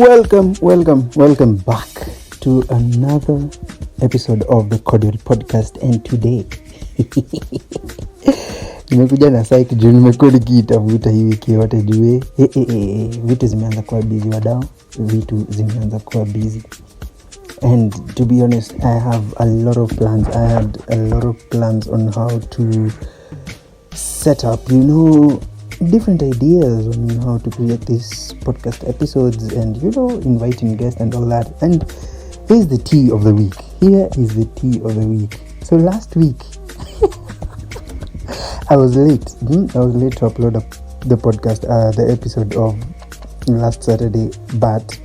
Welcome back to another episode of the Cordial Podcast. And today nimekuja na site juu nimekuwa nikitafuta hii wiki yote juu vitu zimeanza kuwa busy wadau, and to be honest, I have a lot of plans. I had a lot of plans on how to set up, different ideas on how to create these podcast episodes and, inviting guests and all that. And here's the tea of the week. So last week, I was late to upload the podcast, the episode of last Saturday. But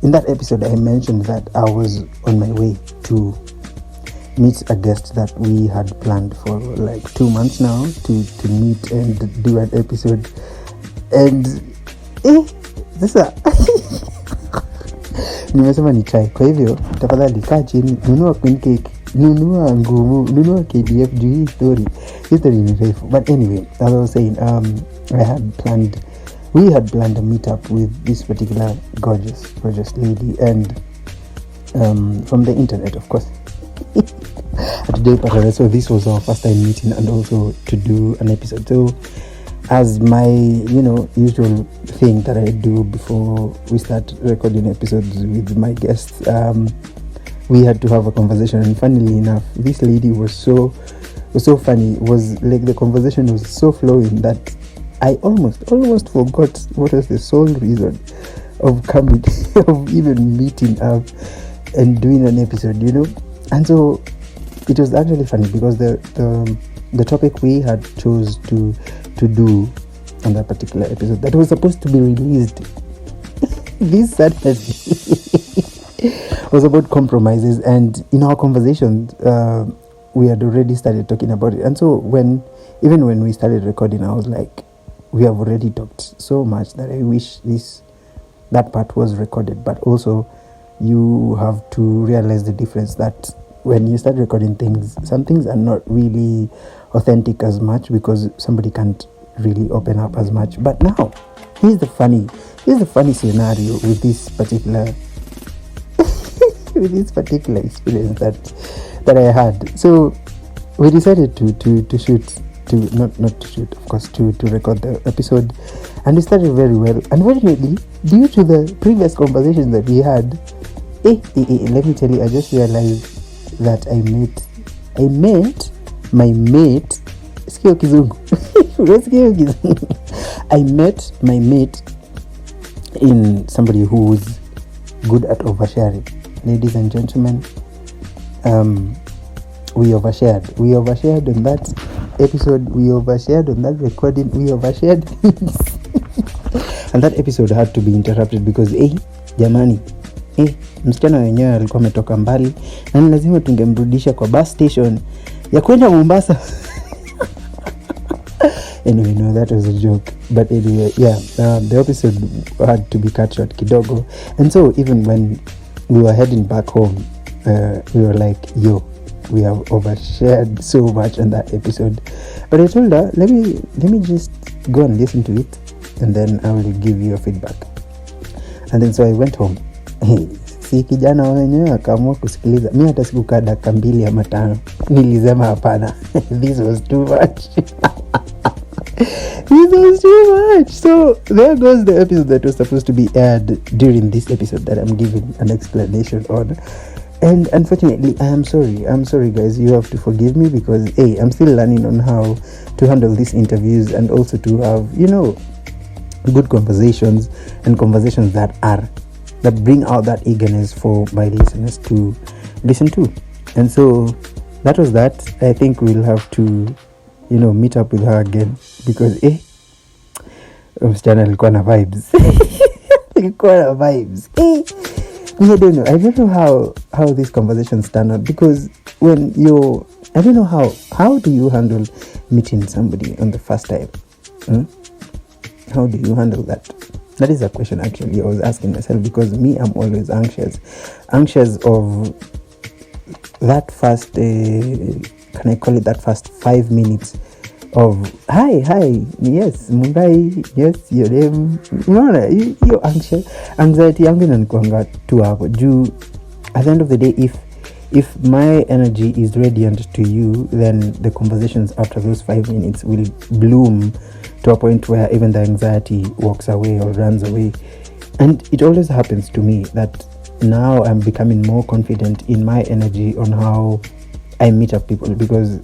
in that episode, I mentioned that I was on my way to meet a guest that we had planned for like 2 months now to meet and do an episode. And nimesema ni try. Kwa hivyo tafadhali kaa chini, nunua queen cake, nunua ngumu, nunua KDF juu hii story ni refu. But anyway, as I was saying, we had planned a meetup with this particular gorgeous lady, and from the internet, of course. So this was our first time meeting and also to do an episode. So as my usual thing that I do before we start recording episodes with my guests, we had to have a conversation. And funnily enough, this lady was so funny. It was like the conversation was so flowing that I almost forgot what was the sole reason of coming of even meeting up and doing an episode, And so it was actually funny because the topic we had chose to do on that particular episode that was supposed to be released this Saturday was about compromises. And in our conversations, we had already started talking about it. And so when we started recording, I was like, we have already talked so much that I wish that part was recorded. But also, you have to realize the difference that when you start recording things, some things are not really authentic as much because somebody can't really open up as much. But now, here's the funny scenario with this particular experience that I had. So we decided to shoot, not to shoot, of course, to record the episode, and it started very well. Unfortunately, due to the previous conversations that we had, let me tell you, I just realized that I met my mate. I met my mate in somebody who's good at oversharing. Ladies and gentlemen, we overshared on that episode, we overshared on that recording, we overshared things. And that episode had to be interrupted because jamani, msichana wenyewe alikuwa ametoka mbali na lazima tungemrudisha kwa bus station ya kwenda Mombasa. Anyway, no, that was a joke. But anyway, the episode had to be cut short kidogo. And so even when we were heading back home, we were like, we have overshared so much on that episode. But I told her, let me just go and listen to it, and then I will give you a feedback. And then so I went home. Si kijana wenyewe akaamua kusikiliza. Mimi hata sikukaa dakika 2 ama 5. Nilisema hapana. This was too much. So there goes the episode that was supposed to be aired during this episode that I'm giving an explanation on. And unfortunately, I'm sorry guys, you have to forgive me because I'm still learning on how to handle these interviews and also to have, good conversations and conversations that bring out that eagerness for my listeners to listen to. And so that was that. I think we'll have to meet up with her again because msichana alikuwa na vibes. I don't know how these conversations turn out, because when I don't know how do you handle meeting somebody on the first time? How do you handle that? That is a question actually I was asking myself, because me, I'm always anxious of that first, can I call it that first 5 minutes of hi, yes Mungai, yes your name. Unaona hiyo anxiety yangu inanikuanga tu hapo juu. At the end of the day, if my energy is radiant to you, then the conversations after those 5 minutes will bloom to a point where even the anxiety walks away or runs away. And it always happens to me that now I'm becoming more confident in my energy on how I meet up people, because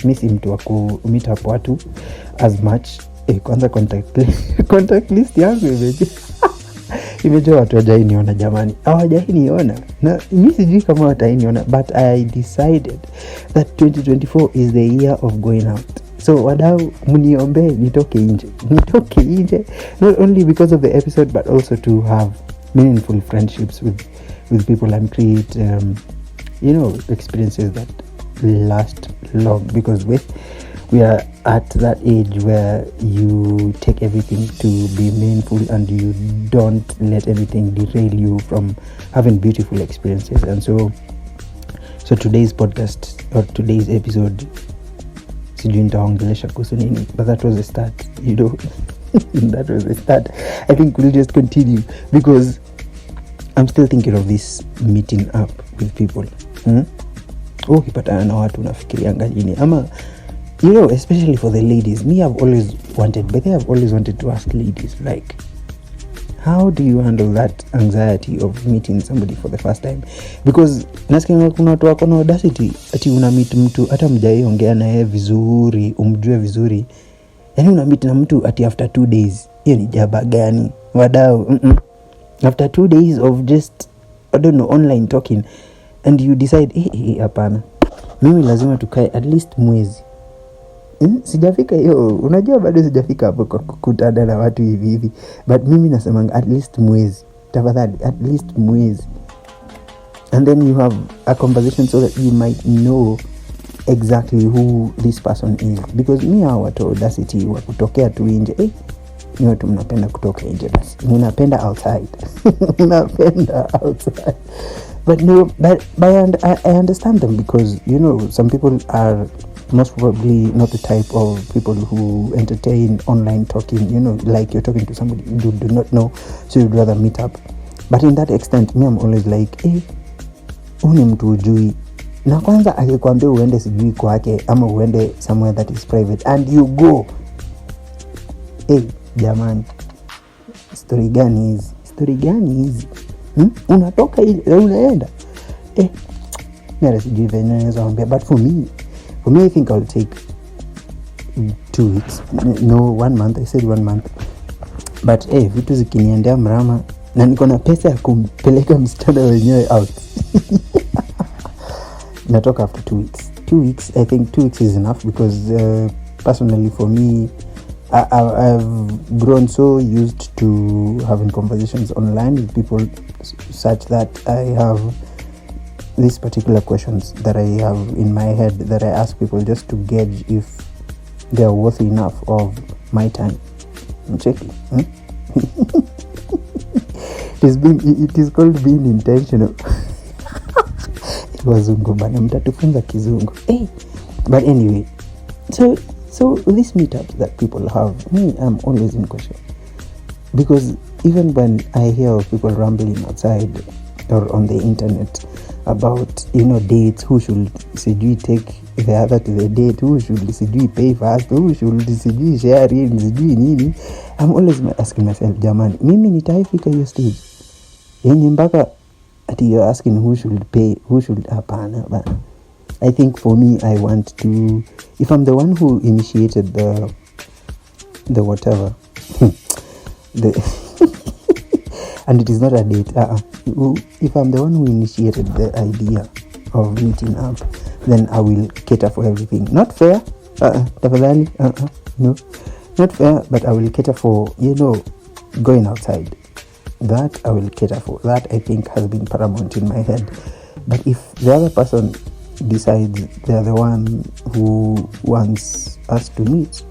mi si mtu wa ku meet up watu as much. Kwanza contact list yangu imejaa watu hawajainiona jamani, hawajainiona na mi sijui kama watainiona, but I decided that 2024 is the year of going out. So wadau, mniombe nitoke nje, not only because of the episode but also to have meaningful friendships with people and create experiences that last long, because we are at that age where you take everything to be meaningful and you don't let anything derail you from having beautiful experiences. And so today's podcast or today's episode, sijui nitaongelesha kuhusu nini, but that was the start, that was the start. I think we'll just continue because I'm still thinking of this meeting up with people. Ukipatana na watu unafikirianga nini? Ama especially for the ladies, I've always wanted to ask ladies, like, how do you handle that anxiety of meeting somebody for the first time? Because nasikia kuna watu wako na audacity ati una meet mtu hata mjaiongea na yeye vizuri, umjue vizuri, yani una meet na mtu ati after 2 days. Hiyo ni jaba gani wadau? After 2 days of just online talking, and you decide hapana, mimi lazima tukae at least mwezi. Sijafika hiyo, unajua bado sijafika hapo kwa kukutana na watu hivi, but mimi nasema at least mwezi, tafadhali, at least mwezi. And then you have a conversation so that you might know exactly who this person is, because hawa watu audacity wa kutokea tu nje. Ni watu mnapenda kutoka nje, basi mnapenda outside. But no, but I understand them, because some people are most probably not the type of people who entertain online talking, like you're talking to somebody you do not know, so you'd rather meet up. But in that extent, I'm always like, uni mtu ujui, na kwanza akikwambia uende sijui kwake ama uende somewhere that is private and you go, jamani, story gani hizi? Unatoka unaenda mimi sijui venye naweza ambia. But for me I think I'll take 2 weeks, no 1 month. I said 1 month, but vitu zikiniendea mrama na niko na pesa ya kumpeleka msichana wenyewe out natoka after 2 weeks. 2 weeks, I think 2 weeks is enough, because personally for me, I've grown so used to having conversations online with people such that I have these particular questions that I have in my head that I ask people just to gauge if they're worthy enough of my time. Check it. It is called being intentional. It was Zungu bana, mtatufunza kizungu. But anyway, so these meetups that people have, I'm always in question, because even when I hear of people rambling outside or on the internet about dates, who should sijui take the other to the date, who should sijui pay first, who should sijui share in sijui nini, I'm always asking myself, jamani, mimi nitaifika hiyo stage yenye mpaka ati you're asking who should pay, who should hapana bana. I think for me, I want to, if I'm the one who initiated the whatever and it is not a date, if I'm the one who initiated the idea of meeting up, then I will cater for everything. Not fair, tafadhali, no, not fair, but I will cater for, going outside. That I will cater for. That I think has been paramount in my head. But if the other person decides they're the one who wants us to meet,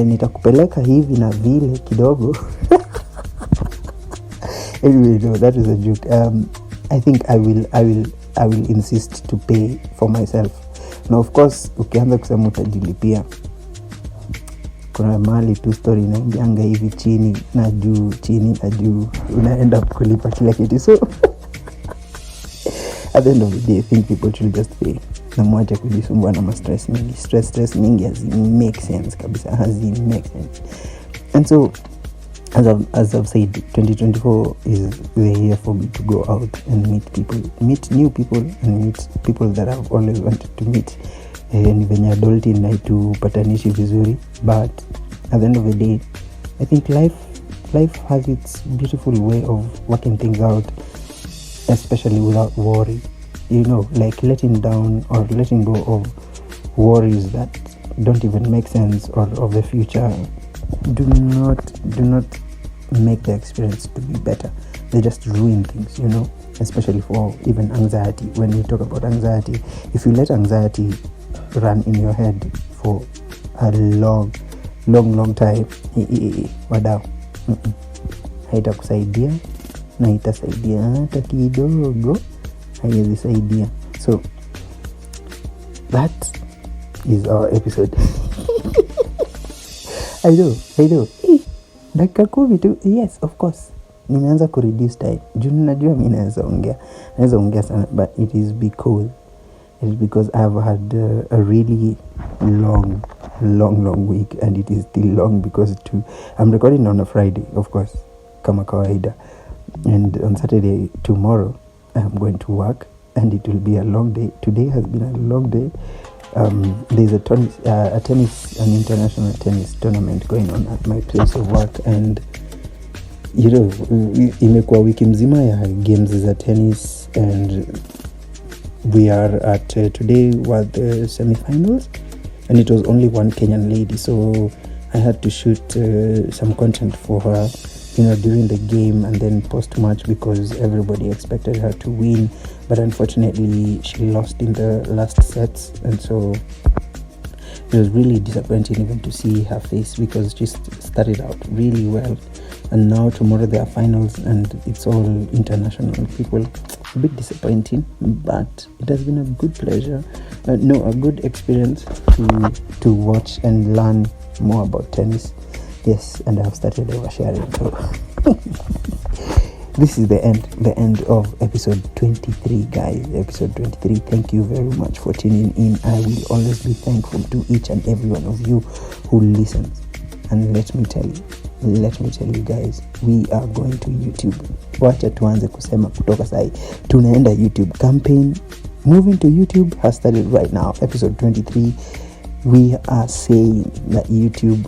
nitakupeleka hivi na vile kidogo. Anyway, no, that is a joke. I think I will insist to pay for myself. Now, of course, ukianza kusema utajilipia, kuna mahali tu story inaingianga hivi chini na juu unaenda kulipa kila kitu. So at the end of the day, I think people should just pay na mwache kujisumbua na stress mingi hazi make sense kabisa, hazi make sense. And so as I've said, 2024 is the year for me to go out and meet new people and meet people that I've always wanted to meet. Ni venye adulti na itupatanishi vizuri, but at the end of the day, I think life has its beautiful way of working things out, especially without worry, like letting down or letting go of worries that don't even make sense or of the future. Do not make the experience to be better. They just ruin things, especially for even anxiety. When we talk about anxiety, if you let anxiety run in your head for a long time, wadau, haitakusaidia na itasaidia hata kidogo, haizisaidia. So that is our episode. I know. Dakika 10 tu. Yes, of course. Nimeanza kureduce time. Juu najua mimi naweza ongea sana, but it is because I've had a really long week, and it is still long because I'm recording on a Friday, of course, kama kawaida. And on Saturday, tomorrow, I'm going to work, and it will be a long day. Today has been a long day. There's an international tennis tournament going on at my place of work, and imekuwa wiki mzima ya games za tennis, and we are at today were the semi-finals, and it was only one Kenyan lady, so I had to shoot some content for her during the game and then post-match, because everybody expected her to win, but unfortunately she lost in the last sets, and so it was really disappointing even to see her face, because she started out really well, and now tomorrow there are finals and it's all international people. A bit disappointing, but it has been a good pleasure, a good experience to watch and learn more about tennis. Yes, and I have started oversharing. So this is the end of episode 23, guys. Episode 23. Thank you very much for tuning in. I will always be thankful to each and every one of you who listens. And let me tell you guys, we are going to YouTube. Wacha tuanze kusema kutoka sai. Tunaenda YouTube. Campaign moving to YouTube has started right now. Episode 23. We are saying that YouTube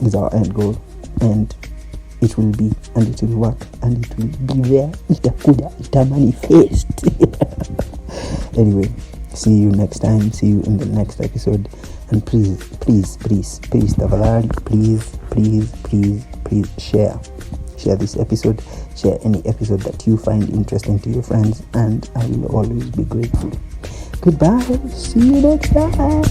is our end goal, and it will be, and it will work, and it will be there. Itakuja, itamanifest. Anyway, see you next time. See you in the next episode. And please, tafadhali, please share this episode. Share any episode that you find interesting to your friends, and I will always be grateful. Goodbye. See you next time.